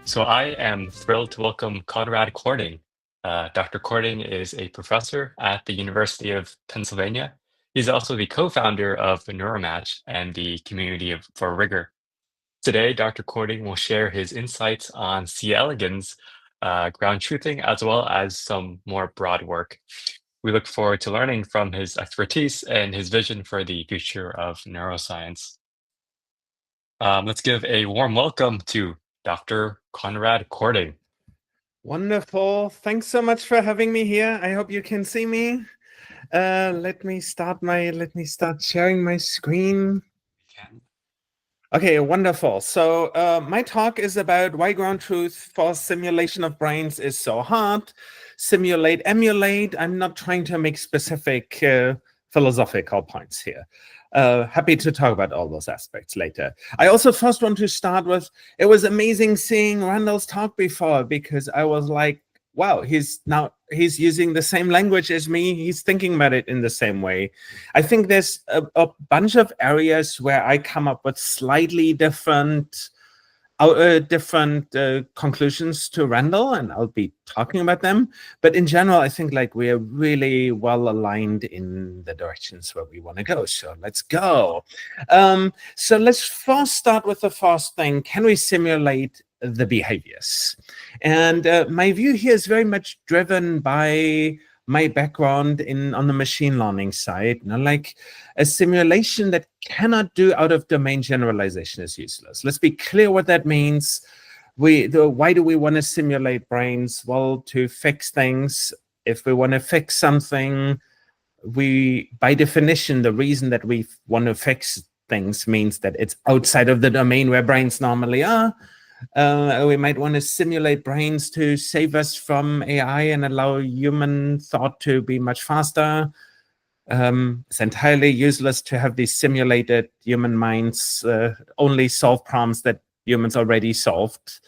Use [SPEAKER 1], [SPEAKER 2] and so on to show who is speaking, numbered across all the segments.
[SPEAKER 1] So I am thrilled to welcome Konrad Kording. Dr. Kording is a professor at the University of Pennsylvania. He's also the co-founder of Neuromatch and the Community for Rigor. Today, Dr. Kording will share his insights on C. elegans, ground truthing, as well as some more broad work. We look forward to learning from his expertise and his vision for the future of neuroscience. Let's give a warm welcome to Dr. Konrad Kording.
[SPEAKER 2] Wonderful. Thanks so much for having me here. I hope you can see me. Let me start sharing my screen. Okay, wonderful. So my talk is about why ground truth for simulation of brains is so hard. Simulate, emulate. I'm not trying to make specific philosophical points here. Happy to talk about all those aspects later. I also first want to start with, it was amazing seeing Randall's talk before, because I was like, wow, he's using the same language as me. He's thinking about it in the same way. I think there's a bunch of areas where I come up with slightly different conclusions to Randall, and I'll be talking about them. But in general, I think like we are really well aligned in the directions where we want to go. So let's go. So let's first start with the first thing. Can we simulate the behaviors? And my view here is very much driven by my background on the machine learning side. Like a simulation that cannot do out-of-domain generalization is useless. Let's be clear what that means. Why do we want to simulate brains? Well, to fix things. If we want to fix something, by definition, the reason that we want to fix things means that it's outside of the domain where brains normally are. We might want to simulate brains to save us from AI and allow human thought to be much faster. It's entirely useless to have these simulated human minds only solve problems that humans already solved.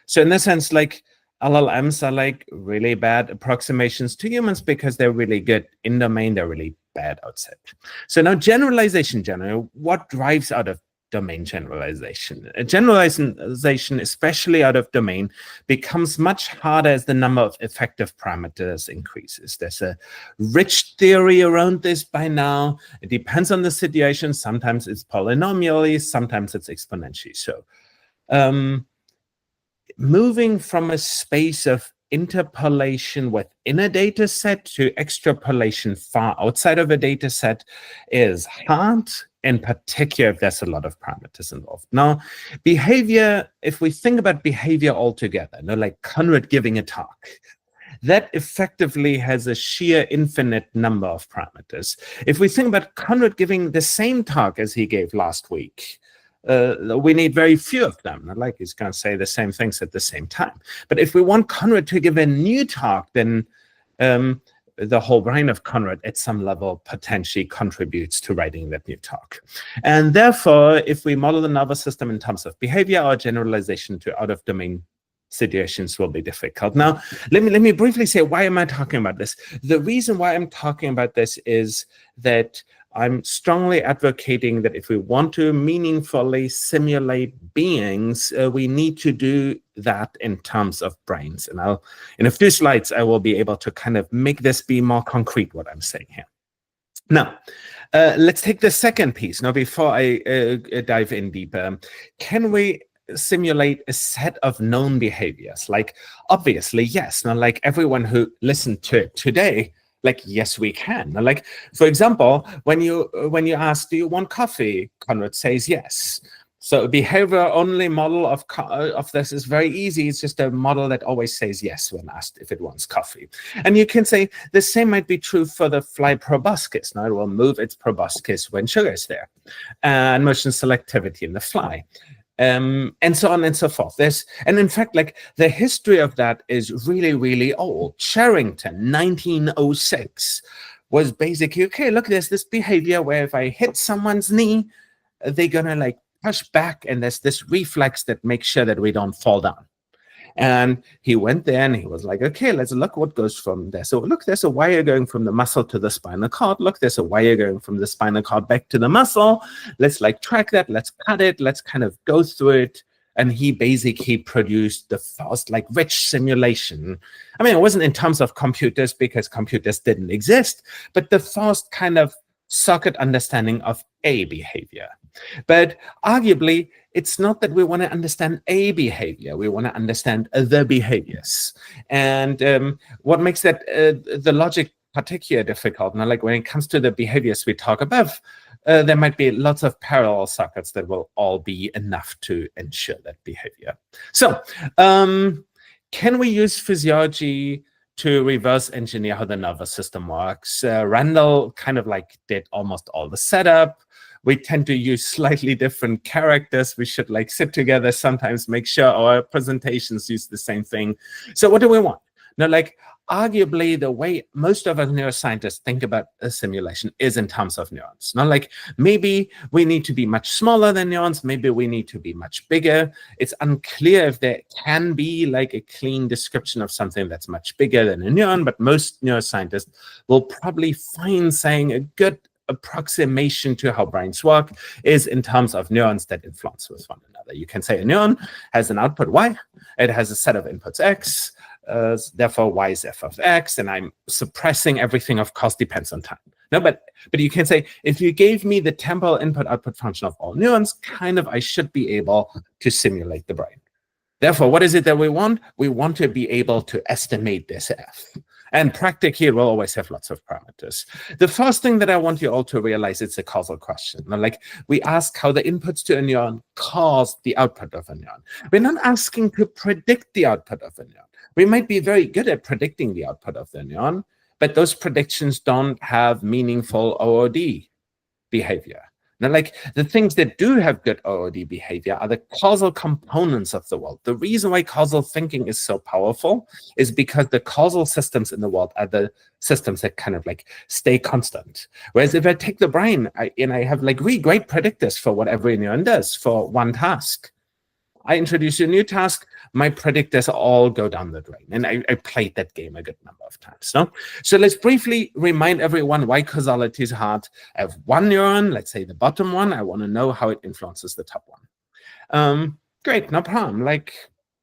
[SPEAKER 2] So in this sense, like LLMs are like really bad approximations to humans because they're really good in domain, they're really bad outside. So now generalization, what drives out of domain generalization? Generalization, especially out of domain, becomes much harder as the number of effective parameters increases. There's a rich theory around this by now. It depends on the situation. Sometimes it's polynomially, sometimes it's exponentially. So moving from a space of interpolation within a data set to extrapolation far outside of a data set is hard, in particular if there's a lot of parameters involved. Now, behavior, if we think about behavior altogether, like Konrad giving a talk, that effectively has a sheer infinite number of parameters. If we think about Konrad giving the same talk as he gave last week, we need very few of them. Like he's going to say the same things at the same time. But if we want Konrad to give a new talk, then the whole brain of Konrad at some level potentially contributes to writing that new talk. And therefore, if we model the nervous system in terms of behavior, our generalization to out-of-domain situations will be difficult. Now, let me briefly say, why am I talking about this? The reason why I'm talking about this is that I'm strongly advocating that if we want to meaningfully simulate beings, we need to do that in terms of brains. And in a few slides, I will be able to kind of make this be more concrete, what I'm saying here. Now, let's take the second piece. Now, before I dive in deeper, can we simulate a set of known behaviors? Like, obviously, yes. Now, like everyone who listened to it today, like, yes, we can. Like, for example, when you ask, do you want coffee? Konrad says yes. So a behavior-only model of this is very easy. It's just a model that always says yes when asked if it wants coffee. And you can say the same might be true for the fly proboscis. Now, it will move its proboscis when sugar is there. And motion selectivity in the fly. And so on and so forth. And in fact, like the history of that is really, really old. Sherrington, 1906, was basically, okay, look, there's this behavior where if I hit someone's knee, they're gonna like push back, and there's this reflex that makes sure that we don't fall down. And he went there and he was like, okay, let's look what goes from there. So look, there's a wire going from the muscle to the spinal cord. Look, there's a wire going from the spinal cord back to the muscle. Let's like track that. Let's cut it. Let's kind of go through it. And he basically produced the first like rich simulation. I mean, it wasn't in terms of computers because computers didn't exist, but the first kind of circuit understanding of a behavior. But arguably, it's not that we want to understand a behavior. We want to understand the behaviors. And what makes that the logic particularly difficult, now, like when it comes to the behaviors we talk above, there might be lots of parallel circuits that will all be enough to ensure that behavior. So can we use physiology to reverse engineer how the nervous system works? Randall kind of like did almost all the setup. We tend to use slightly different characters. We should like sit together sometimes, make sure our presentations use the same thing. So what do we want? Now, like arguably the way most of us neuroscientists think about a simulation is in terms of neurons. Now, like maybe we need to be much smaller than neurons. Maybe we need to be much bigger. It's unclear if there can be like a clean description of something that's much bigger than a neuron, but most neuroscientists will probably find saying a good approximation to how brains work is in terms of neurons that influence with one another. You can say a neuron has an output Y, it has a set of inputs X, therefore Y is f of X, and I'm suppressing everything, of course, depends on time. No, but you can say, if you gave me the temporal input-output function of all neurons, kind of I should be able to simulate the brain. Therefore, what is it that we want? We want to be able to estimate this f. And practically, it will always have lots of parameters. The first thing that I want you all to realize, it's a causal question. Like we ask how the inputs to a neuron cause the output of a neuron. We're not asking to predict the output of a neuron. We might be very good at predicting the output of the neuron, but those predictions don't have meaningful OOD behavior. Now, like the things that do have good OOD behavior are the causal components of the world. The reason why causal thinking is so powerful is because the causal systems in the world are the systems that kind of like stay constant. Whereas if I take the brain and I have like really great predictors for what every neuron does for one task, I introduce a new task, my predictors all go down the drain. And I played that game a good number of times. No? So let's briefly remind everyone why causality is hard. I have one neuron, let's say the bottom one. I want to know how it influences the top one. Great, no problem. Like,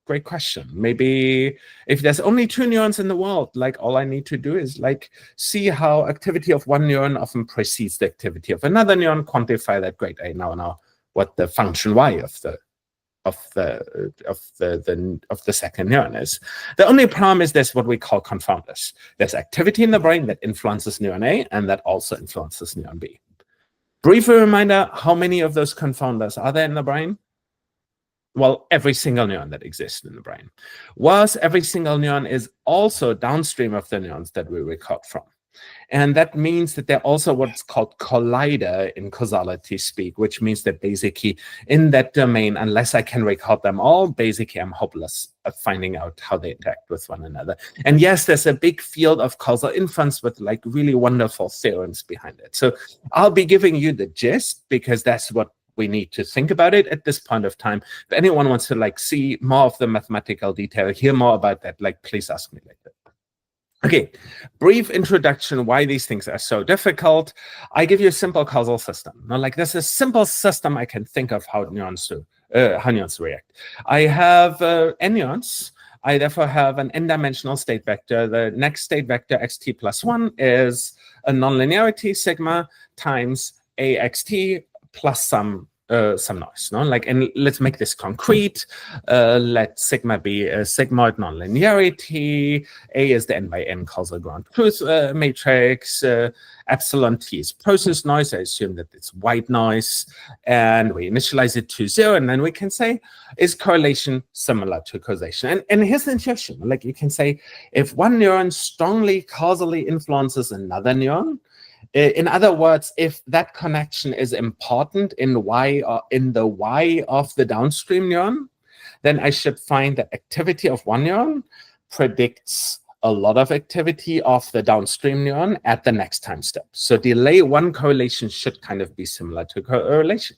[SPEAKER 2] great question. Maybe if there's only two neurons in the world, like all I need to do is like see how activity of one neuron often precedes the activity of another neuron, quantify that. Great, I now know what the function Y of the second neuron is. The only problem is there's what we call confounders. There's activity in the brain that influences neuron A and that also influences neuron B. Brief reminder, how many of those confounders are there in the brain? Well, every single neuron that exists in the brain. Whilst every single neuron is also downstream of the neurons that we record from. And that means that they're also what's called collider in causality speak, which means that basically in that domain, unless I can record them all, basically I'm hopeless at finding out how they interact with one another. And yes, there's a big field of causal inference with like really wonderful theorems behind it. So I'll be giving you the gist because that's what we need to think about it at this point of time. If anyone wants to like see more of the mathematical detail, hear more about that, like please ask me later. Okay, brief introduction why these things are so difficult. I give you a simple causal system. Now, like there's a simple system I can think of how neurons react. I have n neurons. I therefore have an n-dimensional state vector. The next state vector xt plus 1 is a nonlinearity sigma times axt plus some noise. No? Like, and let's make this concrete. Let sigma be a sigmoid nonlinearity. A is the n by n causal ground truth matrix. Epsilon t is process noise. I assume that it's white noise. And we initialize it to 0. And then we can say, is correlation similar to causation? And here's the intuition. Like you can say, if one neuron strongly causally influences another neuron, in other words, if that connection is important in Y or in the Y of the downstream neuron, then I should find that activity of one neuron predicts a lot of activity of the downstream neuron at the next time step. So delay one correlation should kind of be similar to correlation,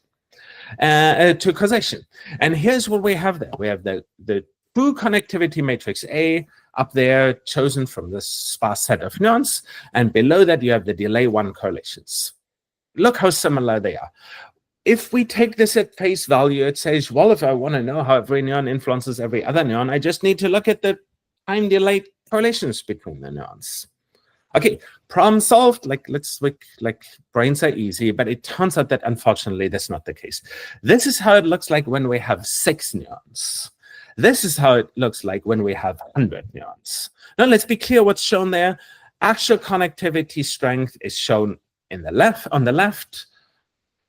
[SPEAKER 2] to causation. And here's what we have there. We have the true connectivity matrix A up there, chosen from this sparse set of neurons, and below that you have the delay one correlations. Look how similar they are. if we take this at face value, it says, well, if I want to know how every neuron influences every other neuron, I just need to look at the time delay correlations between the neurons. Okay, problem solved. Like brains are easy, but it turns out that unfortunately that's not the case. This is how it looks like when we have 6 neurons. This is how it looks like when we have 100 neurons. Now let's be clear what's shown there. Actual connectivity strength is shown on the left.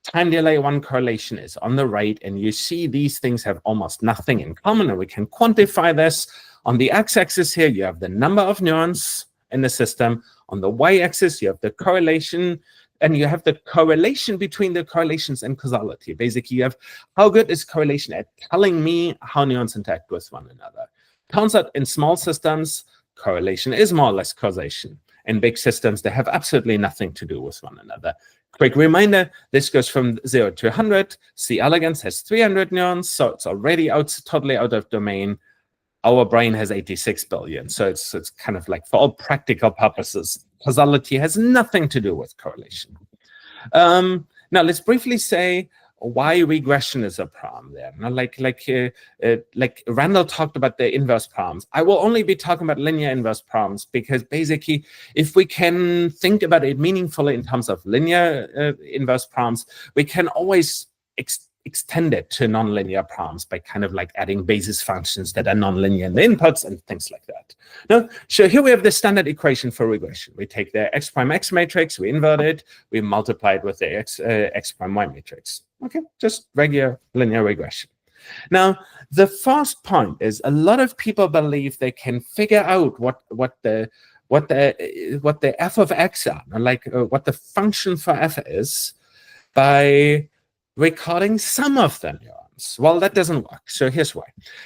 [SPEAKER 2] Time delay 1 correlation is on the right, and you see these things have almost nothing in common, and we can quantify this. On the x-axis here, you have the number of neurons in the system. On the y-axis, you have the correlation, and you have the correlation between the correlations and causality. Basically, you have how good is correlation at telling me how neurons interact with one another. Turns out in small systems, correlation is more or less causation. In big systems, they have absolutely nothing to do with one another. Quick reminder, this goes from 0 to 100. C. elegans has 300 neurons, so it's already totally out of domain. Our brain has 86 billion, so it's kind of like, for all practical purposes, causality has nothing to do with correlation. Now, let's briefly say why regression is a problem there. Now, like Randall talked about the inverse problems. I will only be talking about linear inverse problems because basically, if we can think about it meaningfully in terms of linear inverse problems, we can always extend it to nonlinear problems by kind of like adding basis functions that are nonlinear in the inputs and things like that. Now, so here we have the standard equation for regression. We take the x prime x matrix, we invert it, we multiply it with the x prime y matrix. Okay, just regular linear regression. Now, the first point is a lot of people believe they can figure out what the f of x are, what the function for f is, by recording some of the neurons. Well, that doesn't work. So here's why.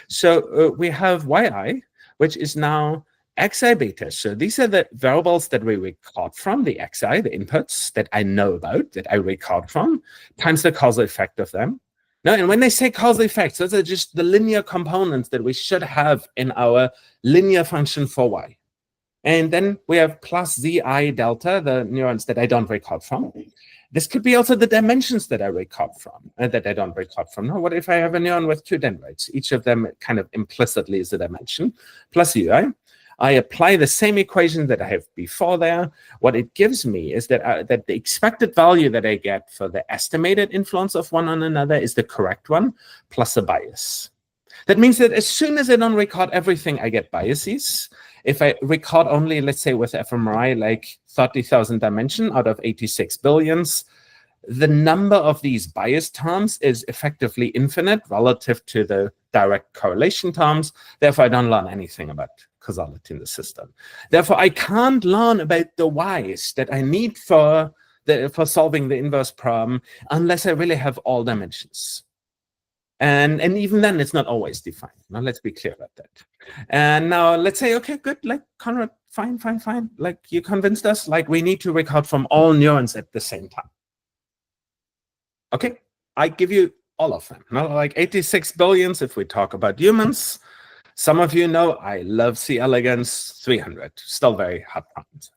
[SPEAKER 2] So we have yi, which is now xi beta. So these are the variables that we record from, the xi, the inputs that I know about, that I record from, times the causal effect of them. Now, and when they say causal effects, those are just the linear components that we should have in our linear function for y. And then we have plus zi delta, the neurons that I don't record from. This could be also the dimensions that I record from, that I don't record from. Now, what if I have a neuron with 2 dendrites? Each of them kind of implicitly is a dimension, plus ui. I apply the same equation that I have before there. What it gives me is that, that the expected value that I get for the estimated influence of one on another is the correct one, plus a bias. That means that as soon as I don't record everything, I get biases. If I record only, let's say with fMRI, like 30,000 dimension out of 86 billions, the number of these bias terms is effectively infinite relative to the direct correlation terms. Therefore, I don't learn anything about causality in the system. Therefore, I can't learn about the whys that I need for solving the inverse problem unless I really have all dimensions. And even then, it's not always defined. Now, let's be clear about that. And now let's say, okay, good, like Konrad, fine. Like you convinced us, like we need to record from all neurons at the same time. Okay, I give you all of them. Now, like 86 billions if we talk about humans. Some of you know I love C. elegans 300, still very hard problems.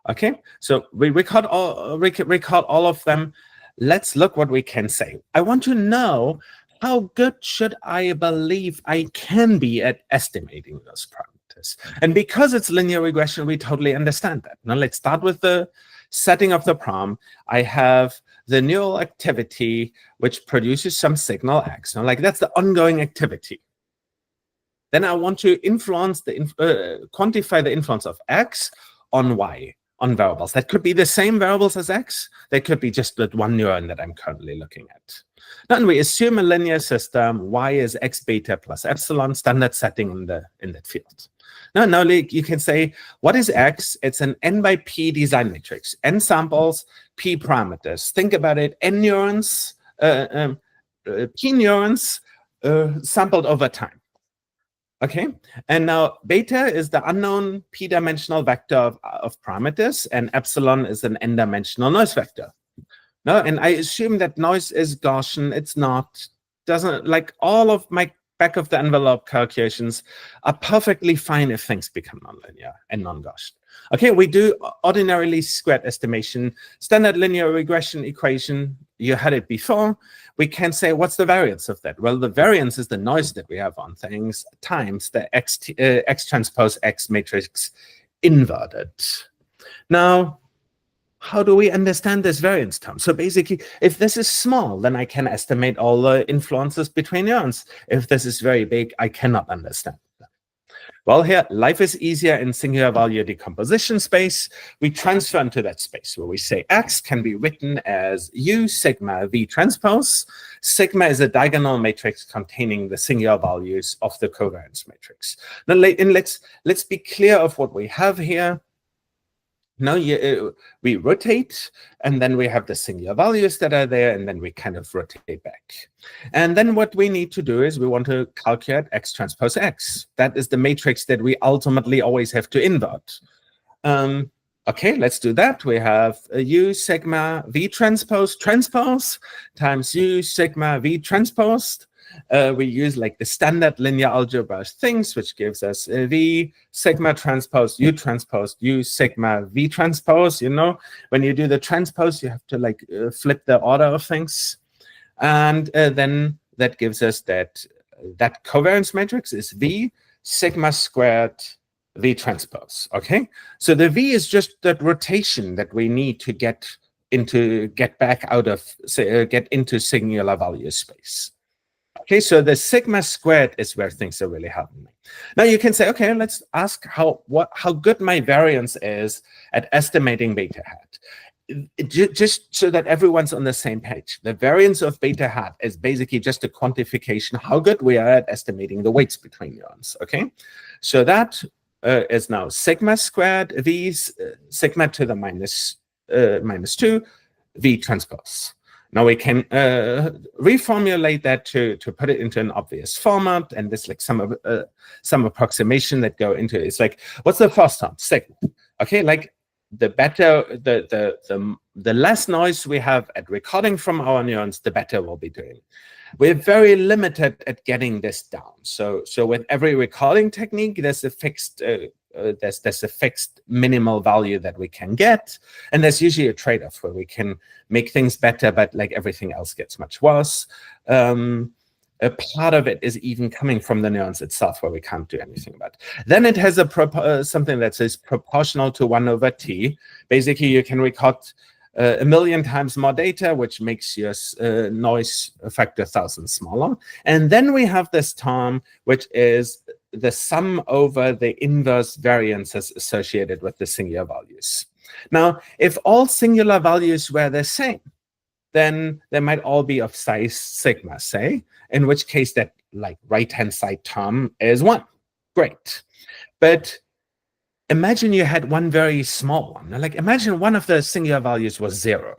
[SPEAKER 2] Okay, so we record all of them. Let's look what we can say. I want to know, how good should I believe I can be at estimating those parameters? And because it's linear regression, we totally understand that. Now let's start with the setting of the problem. I have the neural activity, which produces some signal X. Now, like that's the ongoing activity. Then I want to influence quantify the influence of X on Y, on variables. That could be the same variables as X. They could be just that one neuron that I'm currently looking at. Now, we assume a linear system. Y is x beta plus epsilon, standard setting in that field. Now you can say, what is X? It's an n by p design matrix. N samples, p parameters. Think about it. N neurons, p neurons sampled over time. Okay, and now beta is the unknown p-dimensional vector of parameters, and epsilon is an n-dimensional noise vector. No, and I assume that noise is Gaussian. It's not. Doesn't, like all of my back of the envelope calculations are perfectly fine if things become nonlinear and non-Gaussian. Okay, we do ordinarily squared estimation, standard linear regression equation, you had it before, we can say, what's the variance of that? Well, the variance is the noise that we have on things times the X transpose X matrix inverted. Now, how do we understand this variance term? So basically, if this is small, then I can estimate all the influences between neurons. If this is very big, I cannot understand that. Well, here, life is easier in singular value decomposition space. We transfer into that space where we say X can be written as U sigma V transpose. Sigma is a diagonal matrix containing the singular values of the covariance matrix. Now, let's be clear of what we have here. Now we rotate, and then we have the singular values that are there, and then we kind of rotate back. And then what we need to do is we want to calculate X transpose X. That is the matrix that we ultimately always have to invert. Okay, let's do that. We have U sigma V transpose times U sigma V transposed. We use like the standard linear algebra things, which gives us V sigma transpose U sigma V transpose. You know, when you do the transpose, you have to like flip the order of things. And then that gives us that covariance matrix is V sigma squared V transpose. Okay, so the V is just that rotation that we need to get back out of, get into singular value space. Okay, so the sigma squared is where things are really happening. Now you can say, okay, let's ask how good my variance is at estimating beta hat. Just so that everyone's on the same page. The variance of beta hat is basically just a quantification how good we are at estimating the weights between neurons. Okay, so that is now sigma squared V sigma to the minus 2 V transpose. Now we can reformulate that to put it into an obvious format, and there's like some approximation that go into it. It's like, what's the first term? Sigma. Okay, like the better the less noise we have at recording from our neurons, the better we'll be doing. We're very limited at getting this down. So with every recording technique, there's a fixed minimal value that we can get, and there's usually a trade-off where we can make things better, but like everything else gets much worse. A part of it is even coming from the neurons itself, where we can't do anything about it. Then it has something that says proportional to 1/t. Basically, you can record 1,000,000 times more data, which makes your noise factor 1,000 smaller. And then we have this term, which is the sum over the inverse variances associated with the singular values. Now, if all singular values were the same, then they might all be of size sigma, say, in which case that like right-hand side term is 1. Great. But imagine you had one very small one. Like imagine one of the singular values was 0.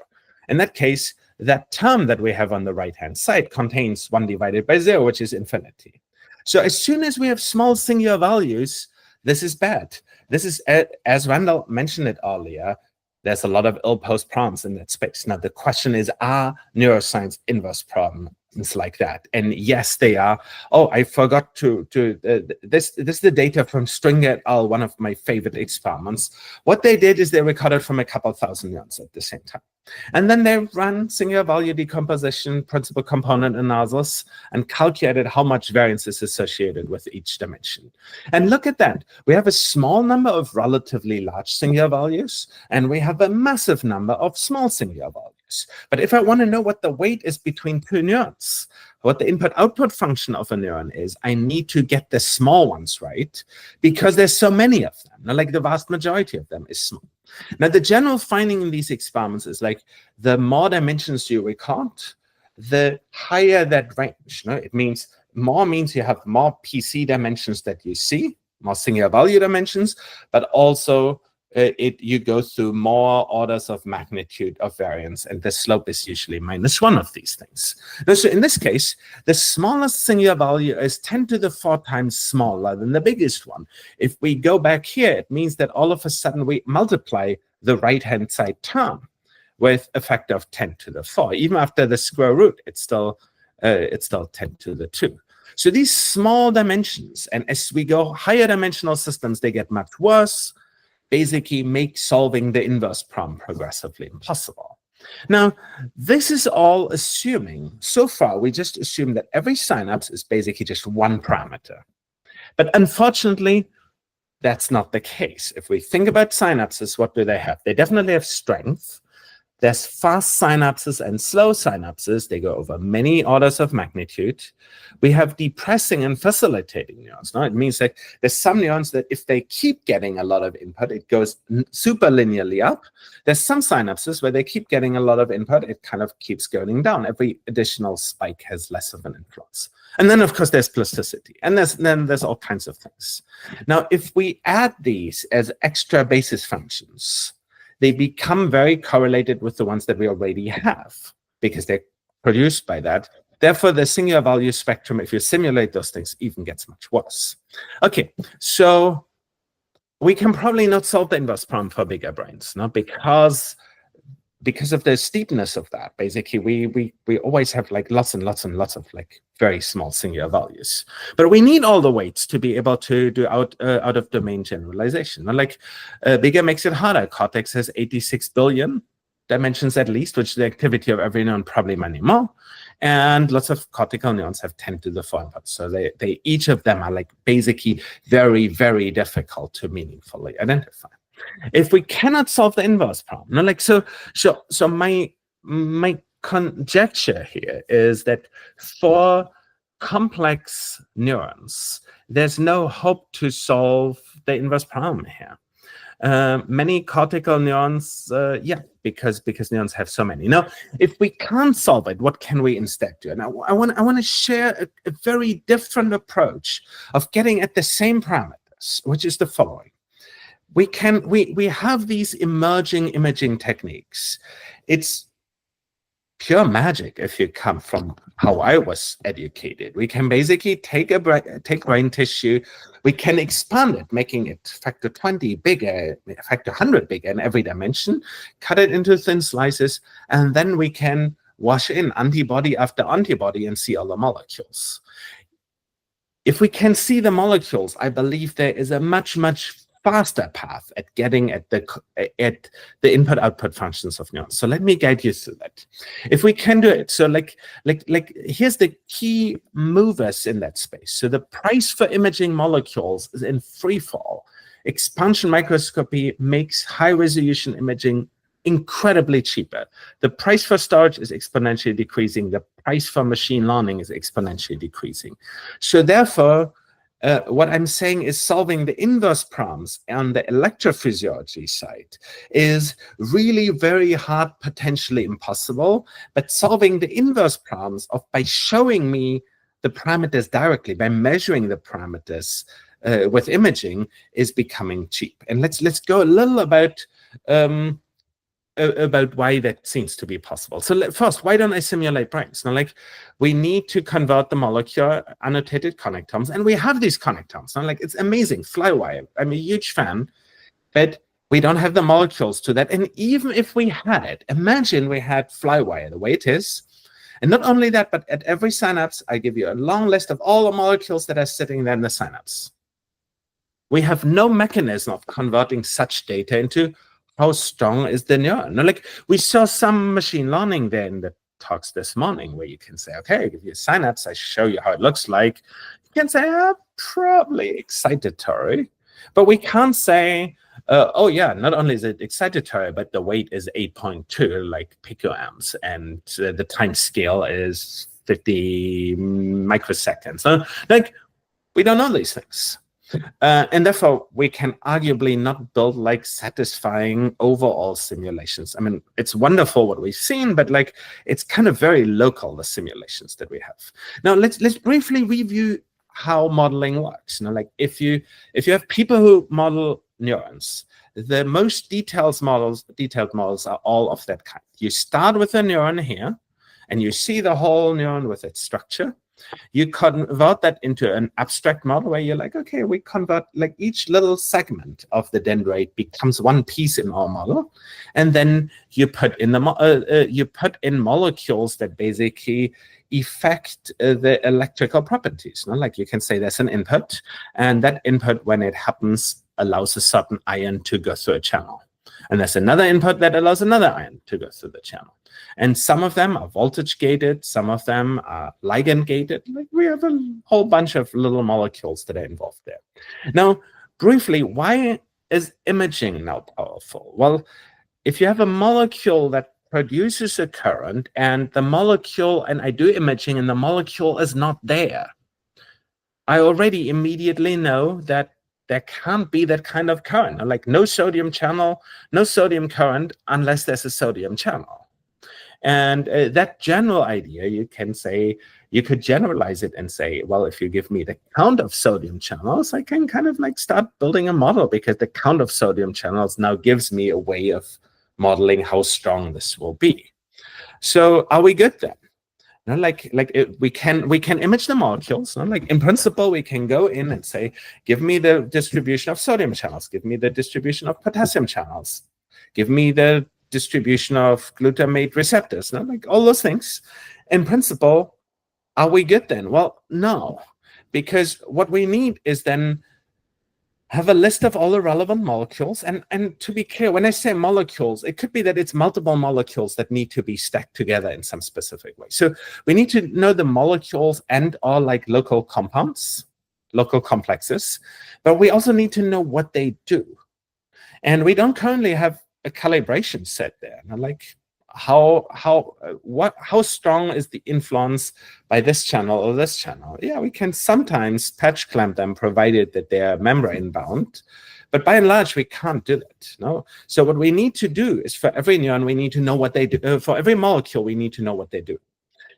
[SPEAKER 2] In that case, that term that we have on the right-hand side contains 1 divided by 0, which is infinity. So as soon as we have small singular values, this is bad. This is, as Randall mentioned it earlier, there's a lot of ill-posed problems in that space. Now, the question is, are neuroscience inverse problems like that? And yes, they are. Oh, I forgot this is the data from Stringer et al., one of my favorite experiments. What they did is they recorded from a couple thousand neurons at the same time. And then they ran singular value decomposition, principal component analysis, and calculated how much variance is associated with each dimension. And look at that. We have a small number of relatively large singular values, and we have a massive number of small singular values. But if I want to know what the weight is between two neurons, what the input-output function of a neuron is, I need to get the small ones right, because there's so many of them. Now, like the vast majority of them is small. Now, the general finding in these experiments is like the more dimensions you record, the higher that range. No? It means more means you have more PC dimensions that you see, more singular value dimensions, but also you go through more orders of magnitude of variance, and the slope is usually -1 of these things. Now, so in this case, the smallest singular value is 10 to the 4 times smaller than the biggest one. If we go back here, it means that all of a sudden we multiply the right-hand side term with a factor of 10 to the 4. Even after the square root, it's still 10 to the 2. So these small dimensions, and as we go higher dimensional systems, they get much worse, basically make solving the inverse problem progressively impossible. Now, this is all assuming, so far, we just assume that every synapse is basically just one parameter. But unfortunately, that's not the case. If we think about synapses, what do they have? They definitely have strength. There's fast synapses and slow synapses. They go over many orders of magnitude. We have depressing and facilitating neurons. No? It means that there's some neurons that if they keep getting a lot of input, it goes super linearly up. There's some synapses where they keep getting a lot of input, it kind of keeps going down. Every additional spike has less of an influence. And then, of course, there's plasticity. And then there's all kinds of things. Now, if we add these as extra basis functions, they become very correlated with the ones that we already have because they're produced by that. Therefore, the singular value spectrum, if you simulate those things, even gets much worse. Okay, so we can probably not solve the inverse problem for bigger brains, no? Because of the steepness of that. Basically, we always have like lots and lots and lots of like very small singular values. But we need all the weights to be able to do out of domain generalization. Like bigger makes it harder. Cortex has 86 billion dimensions at least, which is the activity of every neuron, probably many more. And lots of cortical neurons have 10 to the 4 inputs. So they each of them are like basically very, very difficult to meaningfully identify. If we cannot solve the inverse problem, no, like so my conjecture here is that for complex neurons, there's no hope to solve the inverse problem here. Many cortical neurons, because neurons have so many. Now, if we can't solve it, what can we instead do? Now, I want to share a very different approach of getting at the same parameters, which is the following. We have these emerging imaging techniques. It's pure magic if you come from how I was educated. We can basically take brain tissue, we can expand it, making it factor 20 bigger, factor 100 bigger in every dimension, cut it into thin slices, and then we can wash in antibody after antibody and see all the molecules. If we can see the molecules, I believe there is a much, much faster path at getting at the input-output functions of neurons. So let me guide you through that. If we can do it, so like here's the key movers in that space. So the price for imaging molecules is in free fall. Expansion microscopy makes high-resolution imaging incredibly cheaper. The price for storage is exponentially decreasing. The price for machine learning is exponentially decreasing. So therefore, what I'm saying is solving the inverse problems on the electrophysiology side is really very hard, potentially impossible, but solving the inverse problems by showing me the parameters directly, by measuring the parameters with imaging is becoming cheap. And let's go a little about why that seems to be possible. So first, why don't I simulate brains? Now, like, we need to convert the molecular annotated connectomes, and we have these connectomes. Now, like, it's amazing, Flywire. I'm a huge fan, but we don't have the molecules to that. And even if we had it, imagine we had Flywire the way it is. And not only that, but at every synapse, I give you a long list of all the molecules that are sitting there in the synapse. We have no mechanism of converting such data into how strong is the neuron. Now, like, we saw some machine learning there in the talks this morning where you can say, okay, I give you a synapse, I show you how it looks like. You can say, probably excitatory. But we can't say, oh yeah, not only is it excitatory, but the weight is 8.2, like picoamps, and the time scale is 50 microseconds. So, like, we don't know these things. And therefore, we can arguably not build like satisfying overall simulations. I mean, it's wonderful what we've seen, but like it's kind of very local, the simulations that we have. Now, let's briefly review how modeling works. You know, like if you have people who model neurons, the most detailed models are all of that kind. You start with a neuron here, and you see the whole neuron with its structure. You convert that into an abstract model where you're like, okay, we convert like each little segment of the dendrite becomes one piece in our model, and then you put in molecules that basically affect the electrical properties. You know? Like you can say there's an input, and that input, when it happens, allows a certain ion to go through a channel. And there's another input that allows another ion to go through the channel. And some of them are voltage gated, some of them are ligand gated. Like we have a whole bunch of little molecules that are involved there. Now, briefly, why is imaging now powerful? Well, if you have a molecule that produces a current and the molecule, and I do imaging and the molecule is not there, I already immediately know that there can't be that kind of current, like no sodium channel, no sodium current unless there's a sodium channel. And that general idea, you can say, you could generalize it and say, well, if you give me the count of sodium channels, I can kind of like start building a model, because the count of sodium channels now gives me a way of modeling how strong this will be. So are we good then? We can image the molecules. Like in principle, we can go in and say, give me the distribution of sodium channels, give me the distribution of potassium channels, give me the distribution of glutamate receptors, like all those things. In principle, are we good then? Well, no, because what we need is then have a list of all the relevant molecules. And to be clear, when I say molecules, it could be that it's multiple molecules that need to be stacked together in some specific way. So we need to know the molecules and all like local compounds, local complexes, but we also need to know what they do. And we don't currently have a calibration set there. Like how strong is the influence by this channel or this channel? Yeah, we can sometimes patch clamp them, provided that they're membrane bound, but by and large we can't do that. No. So what we need to do is, for every neuron, we need to know what they do. For every molecule, we need to know what they do.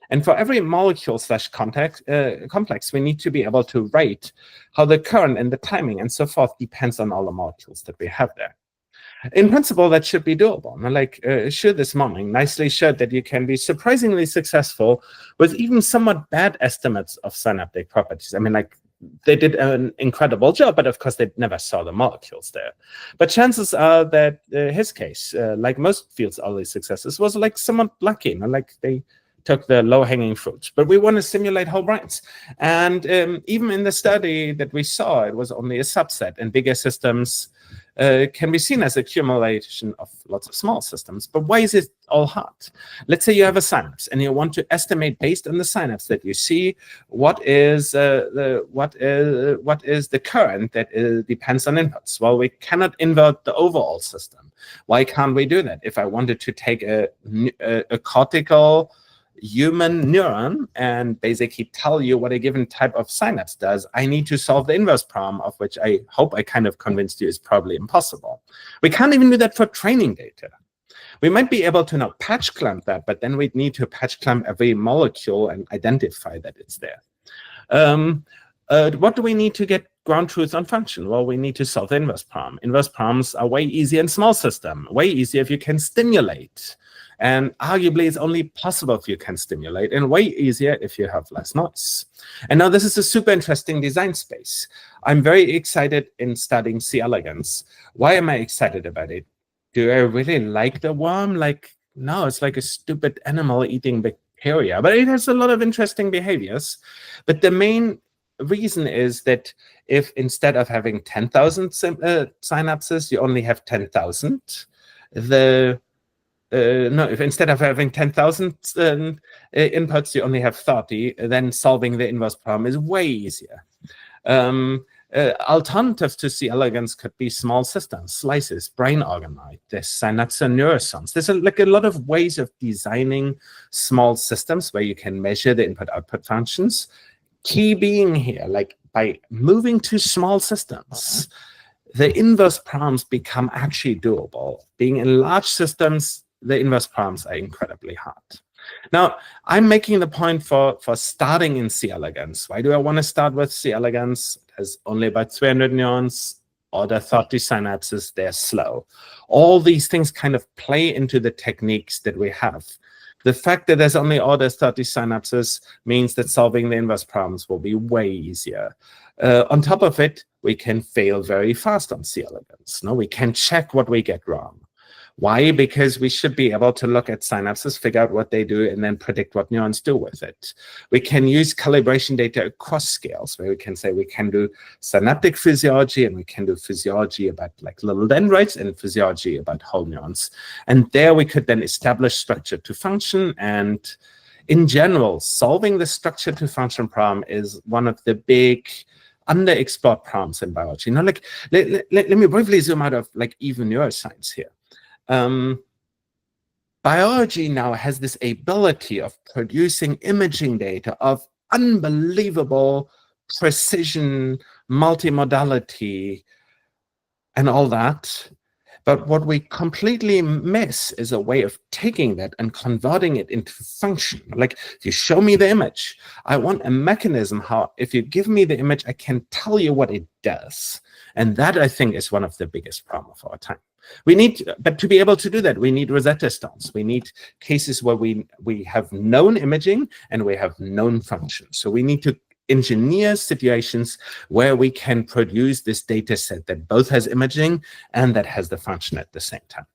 [SPEAKER 2] And for every molecule / complex, we need to be able to write how the current and the timing and so forth depends on all the molecules that we have there. In principle, that should be doable. Like Shu this morning nicely showed that you can be surprisingly successful with even somewhat bad estimates of synaptic properties. I mean, like they did an incredible job, but of course they never saw the molecules there. But chances are that his case, like most fields' early successes, was like somewhat lucky. Like they took the low-hanging fruits. But we want to simulate whole brains. And even in the study that we saw, it was only a subset, and bigger systems can be seen as accumulation of lots of small systems. But why is it all hard? Let's say you have a synapse and you want to estimate, based on the synapse that you see, what is the current that depends on inputs. Well, we cannot invert the overall system. Why can't we do that? If I wanted to take a cortical human neuron and basically tell you what a given type of synapse does, I need to solve the inverse problem, of which I hope I kind of convinced you is probably impossible. We can't even do that for training data. We might be able to now patch clamp that, but then we'd need to patch clamp every molecule and identify that it's there. What do we need to get ground truth on function? Well, we need to solve the inverse problem. Inverse problems are way easier in small system, way easier if you can stimulate. And arguably, it's only possible if you can stimulate, and way easier if you have less noise. And now this is a super interesting design space. I'm very excited in studying C. elegans. Why am I excited about it? Do I really like the worm? Like, no, it's like a stupid animal eating bacteria, but it has a lot of interesting behaviors. But the main reason is that if instead of having 10,000 synapses, you only have 10,000, if instead of having 10,000 inputs, you only have 30, then solving the inverse problem is way easier. Alternatives to C. elegans could be small systems, slices, brain organoid, there's synapse and neuroscience. There's like a lot of ways of designing small systems where you can measure the input-output functions. Key being here, like by moving to small systems, the inverse problems become actually doable. Being in large systems, the inverse problems are incredibly hard. Now, I'm making the point for starting in C. elegans. Why do I want to start with C. elegans? There's only about 300 neurons, order 30 synapses, they're slow. All these things kind of play into the techniques that we have. The fact that there's only order 30 synapses means that solving the inverse problems will be way easier. On top of it, we can fail very fast on C. elegans. No, we can check what we get wrong. Why? Because we should be able to look at synapses, figure out what they do, and then predict what neurons do with it. We can use calibration data across scales, where we can say we can do synaptic physiology, and we can do physiology about like little dendrites, and physiology about whole neurons. And there we could then establish structure to function. And in general, solving the structure to function problem is one of the big underexplored problems in biology. Now, like, let me briefly zoom out of like even neuroscience here. Biology now has this ability of producing imaging data of unbelievable precision, multimodality, and all that. But what we completely miss is a way of taking that and converting it into function. Like, if you show me the image, I want a mechanism how, if you give me the image, I can tell you what it does. And that, I think, is one of the biggest problems of our time. We need, but to be able to do that, we need Rosetta Stones. We need cases where we have known imaging and we have known functions. So we need to engineer situations where we can produce this data set that both has imaging and that has the function at the same time.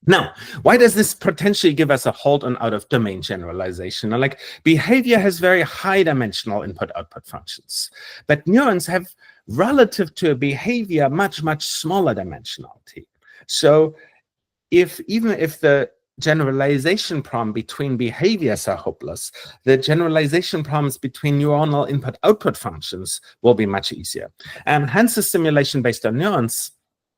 [SPEAKER 2] Now, why does this potentially give us a hold on out-of-domain generalization? Now, like, behavior has very high-dimensional input-output functions, but neurons have, relative to behavior, much smaller dimensionality. So even if the generalization problem between behaviors are hopeless, the generalization problems between neuronal input-output functions will be much easier. And hence, the simulation based on neurons,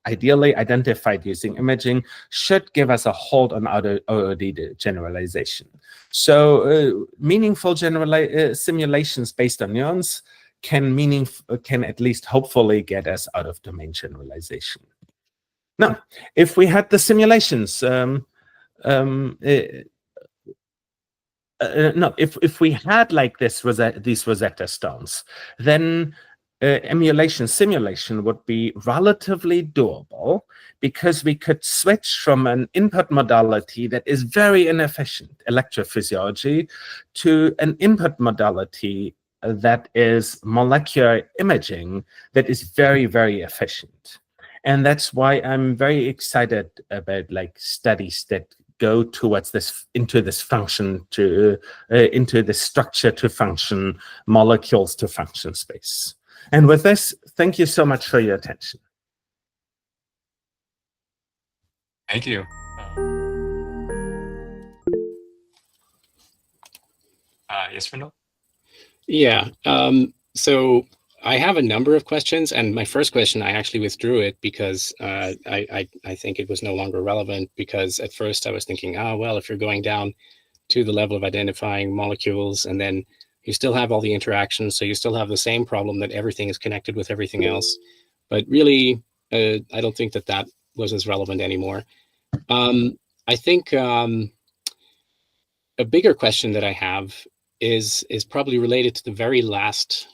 [SPEAKER 2] ideally identified using imaging, should give us a hold on OOD generalization. So meaningful simulations based on neurons can at least hopefully get us out of domain generalization. Now, if we had the simulations, if we had like these Rosetta Stones, then emulation simulation would be relatively doable, because we could switch from an input modality that is very inefficient, electrophysiology, to an input modality that is molecular imaging that is very efficient. And that's why I'm very excited about like studies that go towards this, into this function to into the structure to function, molecules to function space. And with this, thank you so much for your attention.
[SPEAKER 1] Thank you. Yes, Randall?
[SPEAKER 3] Yeah. So I have a number of questions, and my first question, I actually withdrew it because I think it was no longer relevant, because at first I was thinking, oh, well, if you're going down to the level of identifying molecules, and then you still have all the interactions, so you still have the same problem that everything is connected with everything else. But really, I don't think that that was as relevant anymore. I think a bigger question that I have is probably related to the very last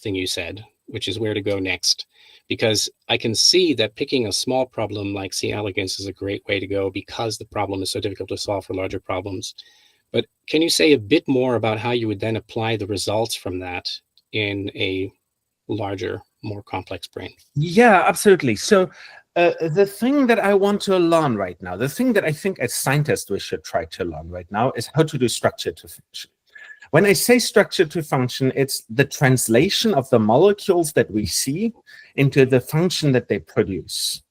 [SPEAKER 3] thing you said, which is where to go next. Because I can see that picking a small problem like C. elegans is a great way to go, because the problem is so difficult to solve for larger problems. But can you say a bit more about how you would then apply the results from that in a larger, more complex brain?
[SPEAKER 2] Yeah, absolutely. So the thing that I want to learn right now, the thing that I think as scientists we should try to learn right now, is how to do structure to function. When I say structure to function, it's the translation of the molecules that we see into the function that they produce.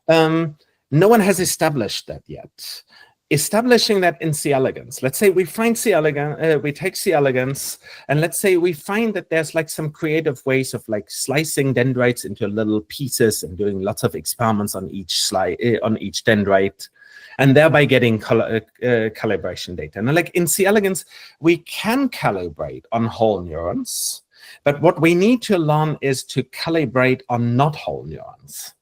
[SPEAKER 2] No one has established that yet. Establishing that in C. elegans, let's say we find C. elegans, we take C. elegans, and let's say we find that there's like some creative ways of like slicing dendrites into little pieces and doing lots of experiments on each dendrite, and thereby getting calibration data. And like in C. elegans, we can calibrate on whole neurons, but what we need to learn is to calibrate on not whole neurons.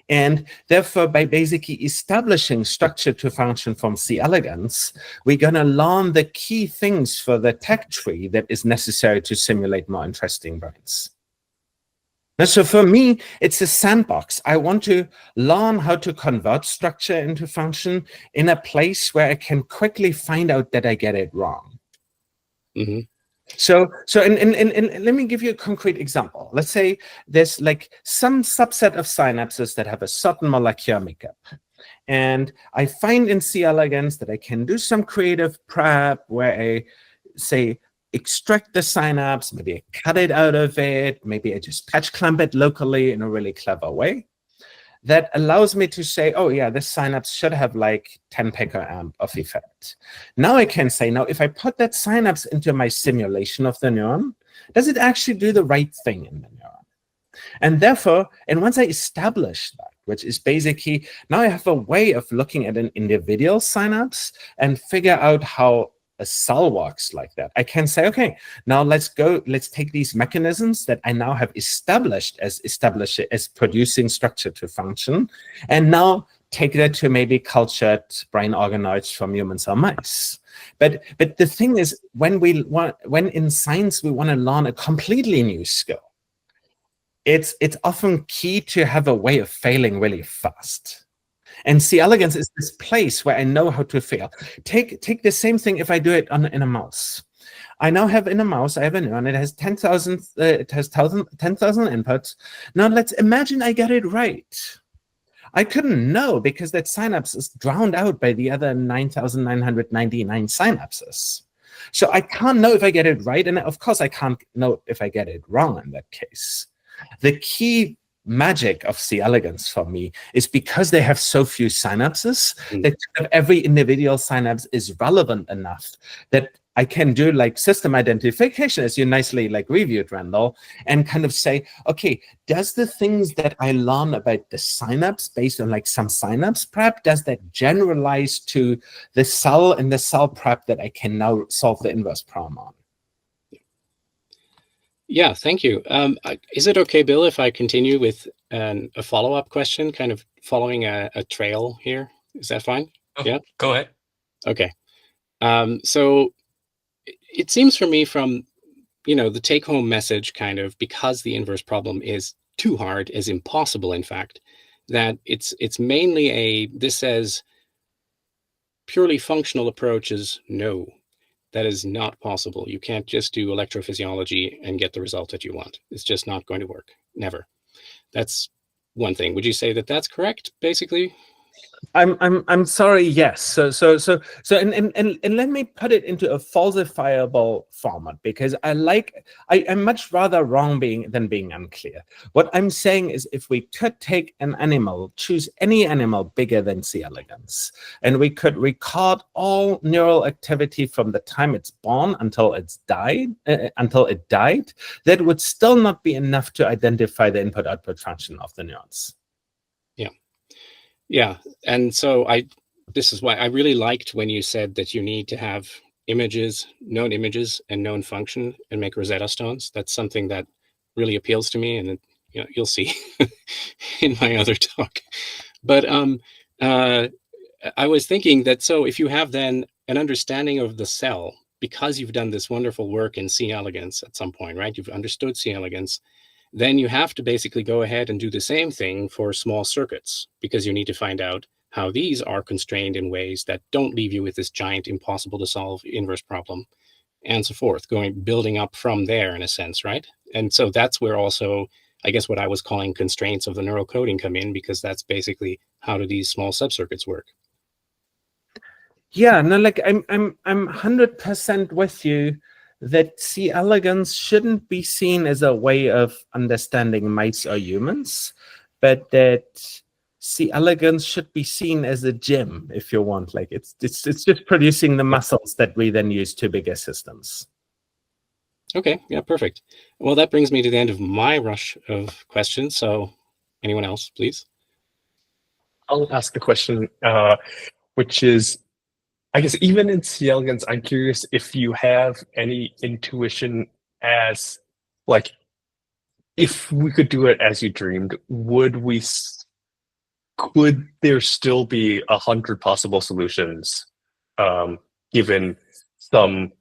[SPEAKER 2] And therefore, by basically establishing structure to function from C. elegans, we're going to learn the key things for the tech tree that is necessary to simulate more interesting brains. And so for me, it's a sandbox. I want to learn how to convert structure into function in a place where I can quickly find out that I get it wrong.
[SPEAKER 3] Mm-hmm.
[SPEAKER 2] So let me give you a concrete example. Let's say there's like some subset of synapses that have a certain molecular makeup. And I find in C. elegans that I can do some creative prep where I say, extract the synapse, maybe I cut it out of it, maybe I just patch clamp it locally in a really clever way. That allows me to say, oh yeah, this synapse should have like 10 picoamp of effect. Now I can say, now if I put that synapse into my simulation of the neuron, does it actually do the right thing in the neuron? And therefore, and once I establish that, which is basically, now I have a way of looking at an individual synapse and figure out how a cell works like that. I can say, okay, now let's take these mechanisms that I now have established as producing structure to function, and now take that to maybe cultured brain organoids from humans or mice. But the thing is, when in science we want to learn a completely new skill, it's often key to have a way of failing really fast. And C. elegans is this place where I know how to fail. Take the same thing if I do it in a mouse. I now have in a mouse, I have a neuron, it has 10,000 inputs. Now let's imagine I get it right. I couldn't know because that synapse is drowned out by the other 9,999 synapses. So I can't know if I get it right, and of course I can't know if I get it wrong in that case. The key magic of C. elegans for me is because they have so few synapses that every individual synapse is relevant enough that I can do like system identification, as you nicely like reviewed, Randall, and kind of say, okay, does the things that I learn about the synapse based on like some synapse prep, does that generalize to the cell and the cell prep that I can now solve the inverse problem on?
[SPEAKER 3] Yeah, thank you. Is it okay, Bill, if I continue with a follow-up question, kind of following a trail here? Is that fine?
[SPEAKER 1] Oh,
[SPEAKER 3] yeah.
[SPEAKER 1] Go ahead.
[SPEAKER 3] Okay. So it seems for me from, the take-home message kind of, because the inverse problem is too hard, is impossible, in fact, that it's mainly this says purely functional approaches, no. That is not possible. You can't just do electrophysiology and get the result that you want. It's just not going to work. Never. That's one thing. Would you say that that's correct, basically?
[SPEAKER 2] I'm sorry. Yes. So and let me put it into a falsifiable format, because I'm much rather wrong than being unclear. What I'm saying is, if we could take an animal, choose any animal bigger than C. elegans, and we could record all neural activity from the time it's born until it died, that would still not be enough to identify the input-output function of the neurons.
[SPEAKER 3] Yeah, and so this is why I really liked when you said that you need to have known images and known function and make Rosetta Stones. That's something that really appeals to me, and you'll see in my other talk. But I was thinking that, so if you have then an understanding of the cell, because you've done this wonderful work in C. elegans at some point, right? You've understood C. elegans. Then you have to basically go ahead and do the same thing for small circuits, because you need to find out how these are constrained in ways that don't leave you with this giant, impossible to solve inverse problem, and so forth, building up from there in a sense, right? And so that's where also, I guess, what I was calling constraints of the neural coding come in, because that's basically how do these small subcircuits work.
[SPEAKER 2] Yeah, no, like I'm 100% with you that C. elegans shouldn't be seen as a way of understanding mice or humans, but that C. elegans should be seen as a gym, if you want. Like it's just producing the muscles that we then use to bigger systems.
[SPEAKER 3] Okay, yeah, perfect. Well, that brings me to the end of my rush of questions. So anyone else, please?
[SPEAKER 1] I'll ask a question, which is, I guess even in C. elegans, I'm curious if you have any intuition as, like, if we could do it as you dreamed, could there still be 100 possible solutions, given some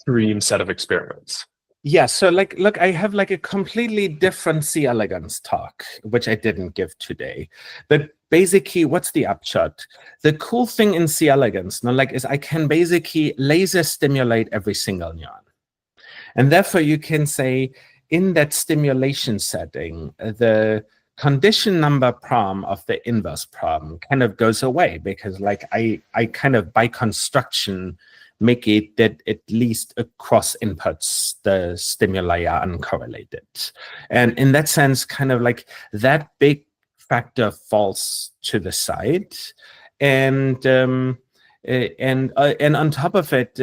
[SPEAKER 1] dream set of experiments?
[SPEAKER 2] Yeah, so look, I have like a completely different C. elegans talk, which I didn't give today. But basically, what's the upshot? The cool thing in C. elegans, is I can basically laser stimulate every single neuron. And therefore, you can say in that stimulation setting, the condition number problem of the inverse problem kind of goes away, because like I kind of by construction make it that at least across inputs the stimuli are uncorrelated, and in that sense kind of like that big factor falls to the side, and on top of it,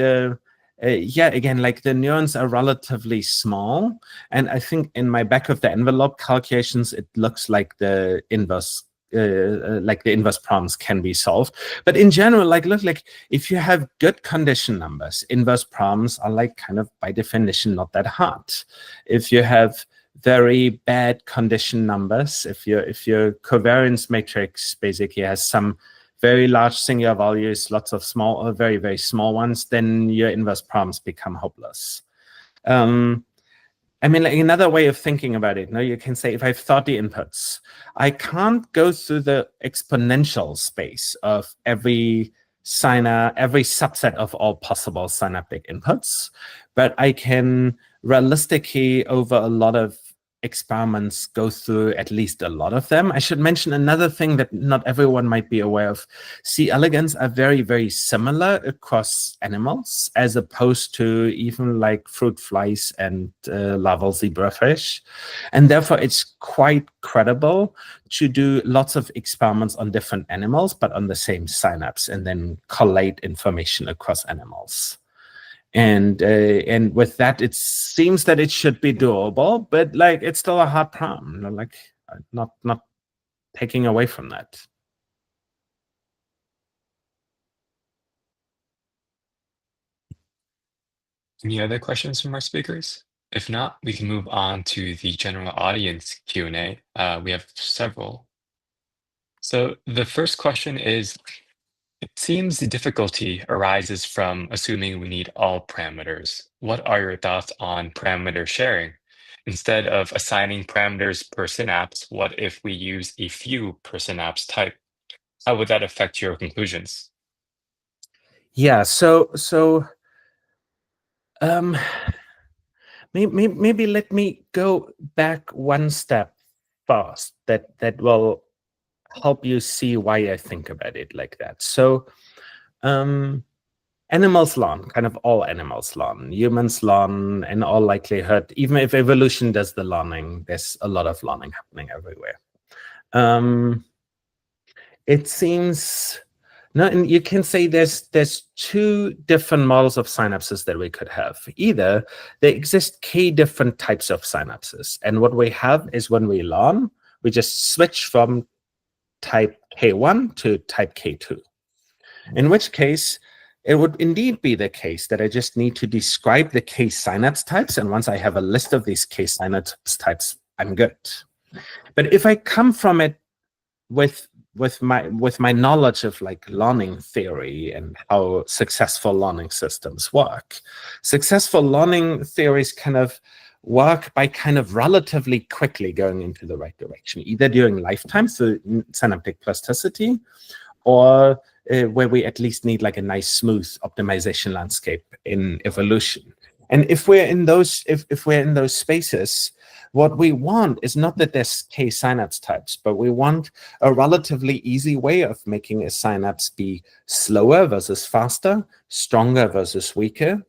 [SPEAKER 2] yeah, again, like the neurons are relatively small, and I think in my back of the envelope calculations, it looks like the inverse problems can be solved. But in general, like look, like if you have good condition numbers, inverse problems are like kind of by definition not that hard. If you have very bad condition numbers, if your covariance matrix basically has some very large singular values, lots of small or very, very small ones, then your inverse problems become hopeless. I mean, like another way of thinking about it, you can say if I have 30 inputs, I can't go through the exponential space of every subset of all possible synaptic inputs, but I can realistically, over a lot of experiments, go through at least a lot of them. I should mention another thing that not everyone might be aware of. C. elegans are very, very similar across animals, as opposed to even like fruit flies and larval zebrafish. And therefore, it's quite credible to do lots of experiments on different animals, but on the same synapse, and then collate information across animals. And with that, it seems that it should be doable, but like it's still a hard problem. Like not taking away from that.
[SPEAKER 1] Any other questions from our speakers? If not, we can move on to the general audience Q&A. We have several. So the first question is, it seems the difficulty arises from assuming we need all parameters. What are your thoughts on parameter sharing? Instead of assigning parameters per synapse, what if we use a few per synapse type? How would that affect your conclusions?
[SPEAKER 2] Yeah, so maybe let me go back one step first. That will help you see why I think about it like that. So animals learn, kind of all animals learn. Humans learn in all likelihood. Even if evolution does the learning, there's a lot of learning happening everywhere. It seems, no, and you can say there's two different models of synapses that we could have. Either there exist k different types of synapses, and what we have is when we learn, we just switch from type K1 to type K2. In which case, it would indeed be the case that I just need to describe the K synapse types, and once I have a list of these K synapse types, I'm good. But if I come from it with my knowledge of like learning theory and how successful learning systems work, successful learning theories kind of work by kind of relatively quickly going into the right direction, either during lifetime, so synaptic plasticity, or where we at least need like a nice smooth optimization landscape in evolution. And if we're in those, if we're in those spaces, what we want is not that there's K synapse types, but we want a relatively easy way of making a synapse be slower versus faster, stronger versus weaker,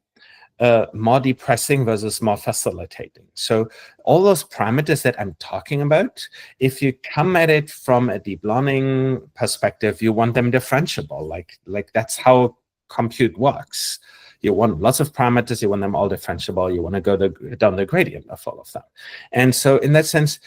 [SPEAKER 2] more depressing versus more facilitating. So all those parameters that I'm talking about, if you come at it from a deep learning perspective, you want them differentiable. Like that's how compute works. You want lots of parameters, you want them all differentiable, you want to go down the gradient of all of that. And so in that sense,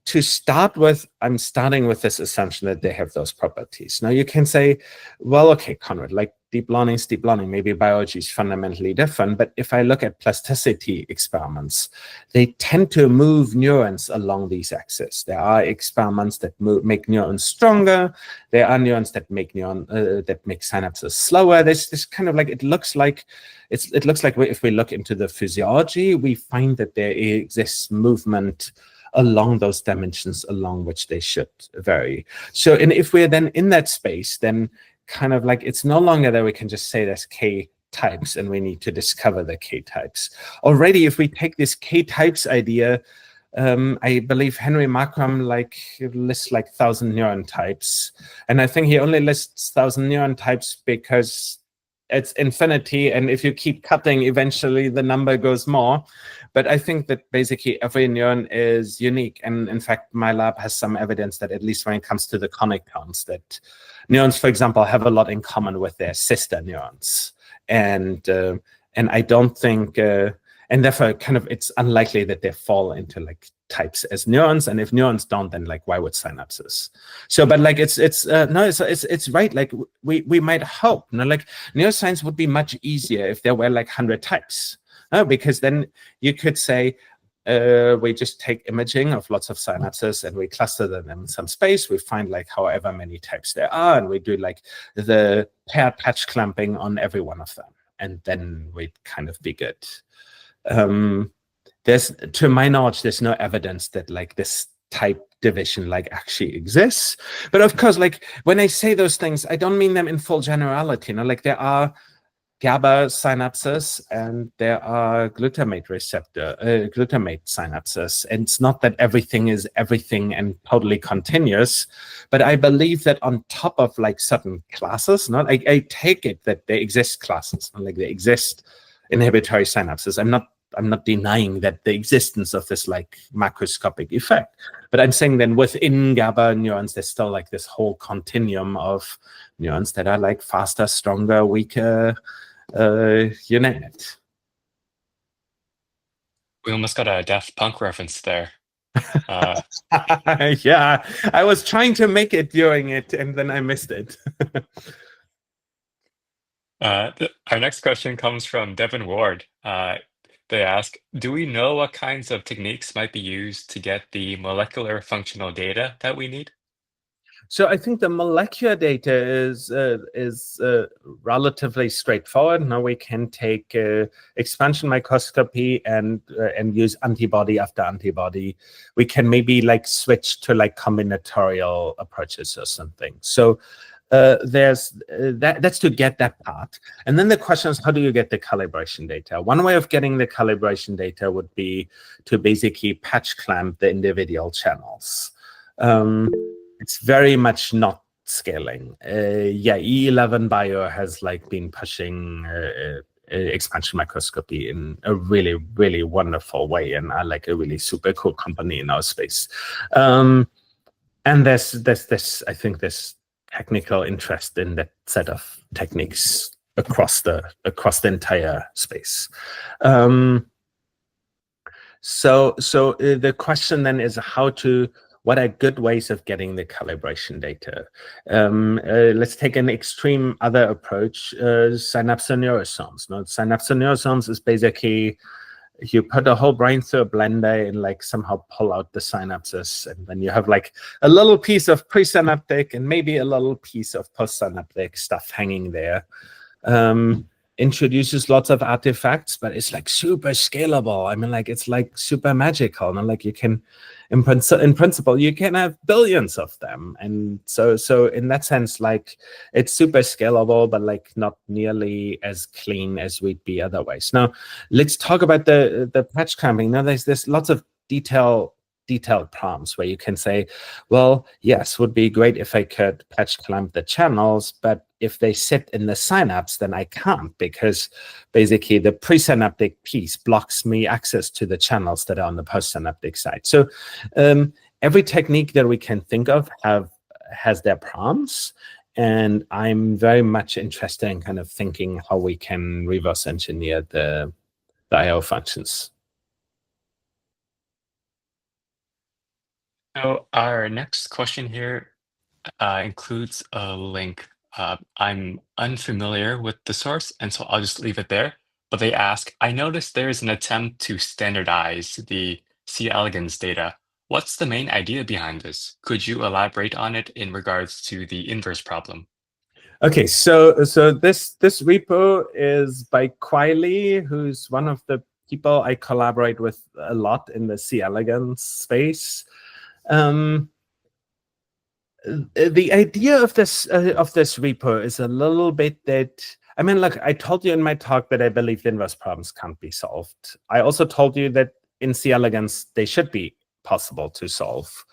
[SPEAKER 2] to start with, I'm starting with this assumption that they have those properties. Now you can say, well, okay, Konrad, like deep learning is deep learning. Maybe biology is fundamentally different. But if I look at plasticity experiments, they tend to move neurons along these axes. There are experiments that make neurons stronger. There are neurons that make synapses slower. There's this kind of like, it looks like if we look into the physiology, we find that there exists movement along those dimensions along which they should vary. So, and if we're then in that space, then kind of like it's no longer that we can just say there's K types and we need to discover the K types. Already, if we take this K types idea, I believe Henry Markram lists 1,000 neuron types, and I think he only lists 1,000 neuron types because it's infinity, and if you keep cutting, eventually the number goes more. But I think that basically every neuron is unique, and in fact, my lab has some evidence that, at least when it comes to the conic counts, that neurons, for example, have a lot in common with their sister neurons, and I don't think. And therefore, kind of, it's unlikely that they fall into types as neurons. And if neurons don't, then why would synapses? So, but it's right. We might hope, neuroscience would be much easier if there were 100 types, because then you could say, we just take imaging of lots of synapses and we cluster them in some space. We find however many types there are, and we do the paired patch clamping on every one of them, and then we'd kind of be good. To my knowledge, there's no evidence that this type division actually exists. But of course, when I say those things, I don't mean them in full generality. There are GABA synapses and there are glutamate synapses. And it's not that everything is everything and totally continuous, but I believe that on top of certain classes, I take it that there exist classes, there exist inhibitory synapses. I'm not denying that the existence of this macroscopic effect, but I'm saying then within GABA neurons, there's still this whole continuum of neurons that are faster, stronger, weaker, you name it.
[SPEAKER 1] We almost got a Daft Punk reference there.
[SPEAKER 2] Yeah, I was trying to make it during it, and then I missed it.
[SPEAKER 1] Our next question comes from Devin Ward. They ask, do we know what kinds of techniques might be used to get the molecular functional data that we need?
[SPEAKER 2] So I think the molecular data is relatively straightforward. Now we can take expansion microscopy and use antibody after antibody. We can maybe switch to combinatorial approaches or something. So there's that's to get that part. And then the question is, how do you get the calibration data? One way of getting the calibration data would be to basically patch clamp the individual channels. It's very much not scaling. E11 Bio has been pushing expansion microscopy in a really, really wonderful way, and are a really super cool company in our space. And there's this, I think, this technical interest in that set of techniques across the entire space. So the question then is what are good ways of getting the calibration data? Let's take an extreme other approach, synapsoneurosomes. Synapsoneurosomes is basically, you put a whole brain through a blender and somehow pull out the synapses, and then you have a little piece of presynaptic and maybe a little piece of postsynaptic stuff hanging there. Introduces lots of artifacts, but it's super scalable. I mean, it's super magical, and you can, in principle, you can have billions of them. And so in that sense, it's super scalable, but not nearly as clean as we'd be otherwise. Now, let's talk about the patch clamping. Now, there's lots of detailed prompts where you can say, well, yes, would be great if I could patch clamp the channels, but if they sit in the synapse, then I can't, because basically the presynaptic piece blocks me access to the channels that are on the postsynaptic side. So every technique that we can think of has their prompts, and I'm very much interested in kind of thinking how we can reverse engineer the I/O functions.
[SPEAKER 1] So our next question here includes a link. I'm unfamiliar with the source, and so I'll just leave it there. But they ask, I noticed there's an attempt to standardize the C. elegans data. What's the main idea behind this? Could you elaborate on it in regards to the inverse problem?
[SPEAKER 2] Okay, so this repo is by Quiley, who's one of the people I collaborate with a lot in the C. elegans space. The idea of this repo is a little bit that, I mean, look, I told you in my talk that I believe the inverse problems can't be solved. I also told you that in C. elegans they should be possible to solve.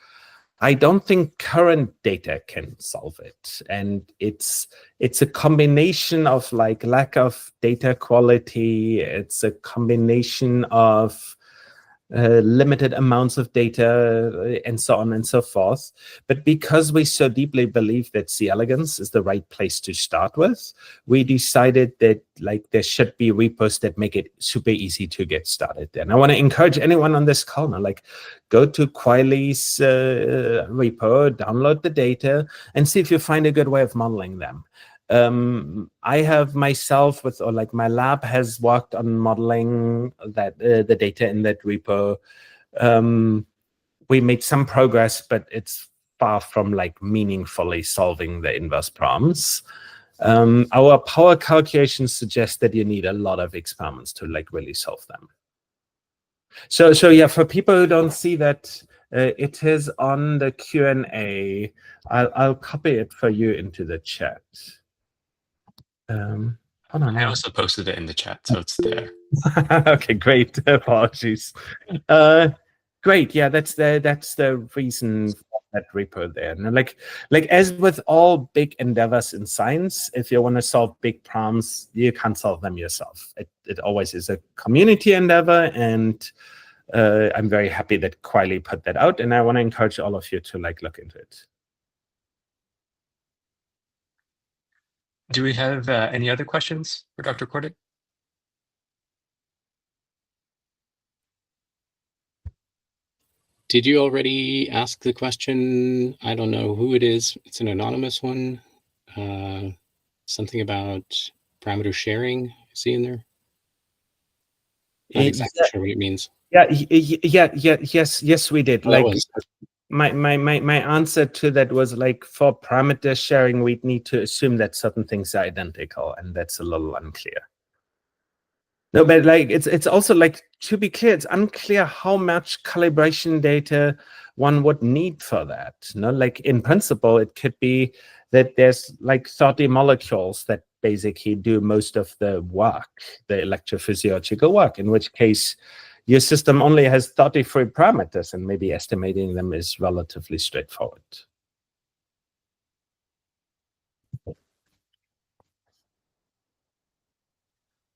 [SPEAKER 2] I don't think current data can solve it. And it's a combination of like lack of data quality. It's a combination of limited amounts of data and so on and so forth. But because we so deeply believe that C. elegans is the right place to start with, we decided that like there should be repos that make it super easy to get started. And I want to encourage anyone on this call now, like go to Quiley's repo, download the data, and see if you find a good way of modeling them. I have myself my lab has worked on modeling that the data in that repo. We made some progress, but it's far from like meaningfully solving the inverse problems. Our power calculations suggest that you need a lot of experiments to like really solve them. So yeah, for people who don't see that, it is on the Q&A. I'll copy it for you into the chat. Hold on.
[SPEAKER 1] I also posted it in the chat, so it's there.
[SPEAKER 2] Okay, great. Apologies. Great. Yeah, that's the reason for that repo there. And like as with all big endeavors in science, if you want to solve big problems, you can't solve them yourself. It always is a community endeavor, and I'm very happy that Quiley put that out, and I want to encourage all of you to like look into it.
[SPEAKER 1] Do we have any other questions for Dr. Kording?
[SPEAKER 3] Did you already ask the question? I don't know who it is. It's an anonymous one. Something about parameter sharing. See in there? Not exactly sure what it means.
[SPEAKER 2] Yes, we did.
[SPEAKER 3] Oh,
[SPEAKER 2] my answer to that was like for parameter sharing, we'd need to assume that certain things are identical, and that's a little unclear. No, but like it's also like, to be clear, it's unclear how much calibration data one would need for that. No, like in principle, it could be that there's like 30 molecules that basically do most of the work, the electrophysiological work, in which case your system only has 33 parameters, and maybe estimating them is relatively straightforward.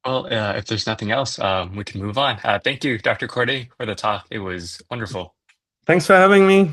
[SPEAKER 1] Well, if there's nothing else, we can move on. Thank you, Dr. Kording, for the talk. It was wonderful.
[SPEAKER 2] Thanks for having me.